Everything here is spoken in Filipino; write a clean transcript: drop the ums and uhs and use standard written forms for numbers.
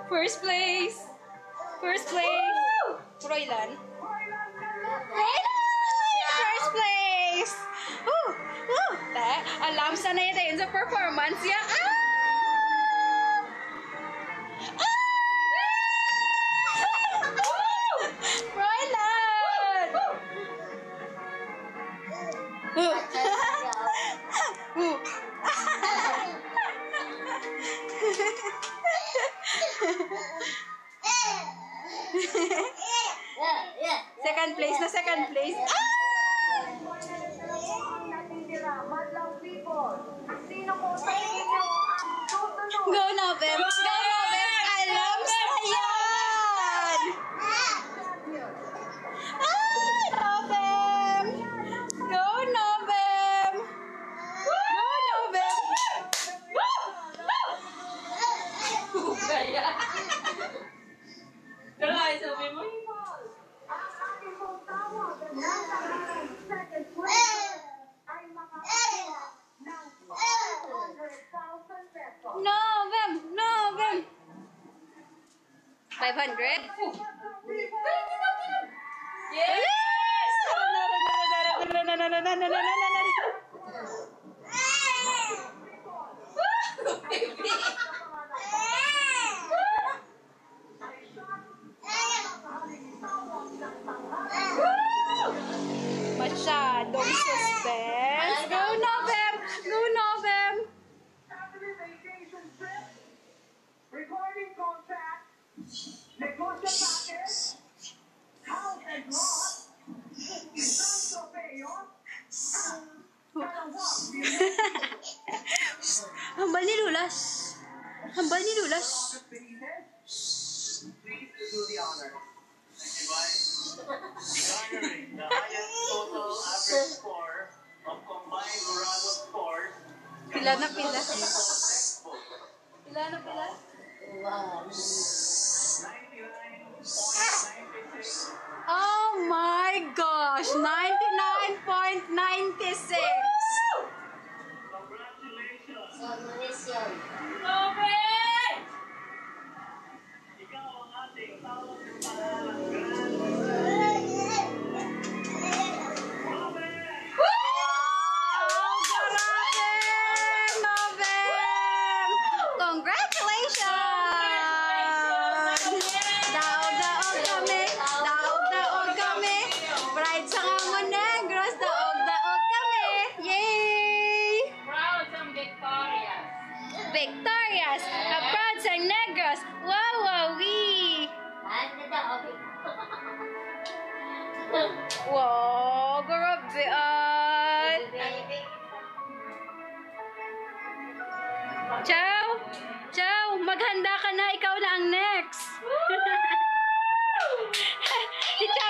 First place! First place! Roylan? Roylan! First place! Woo! Woo! Alam sana yun sa performance niya. Roylan! Second place na second place. Go Novem! Go Novem! Alam sa yan! Novem! Go Novem! Go Novem! Kaya! Kaya sabi mo? Novem! Novem! 500? Yes! Masyadong suspense. Go Novem! Go Novem! Recording contract. Negotiation package. House and lot. Santo Peo. Hambal ni Lulas. Hambal ni Lulas. Please do the honor. Garnering the highest total average score of combined Dorado scores. Pila na pila. Pila na pila. Wow. 99.96. Oh my gosh! 99.96! Congratulations! Novem! Ikaw ang ating tawag ng pangalang Grand Victorious! A proud San Negros! Wow, wow, wee! Wow, grabe ay! Chow! Chow! Maghanda ka na! Ikaw na ang next! Si Chow!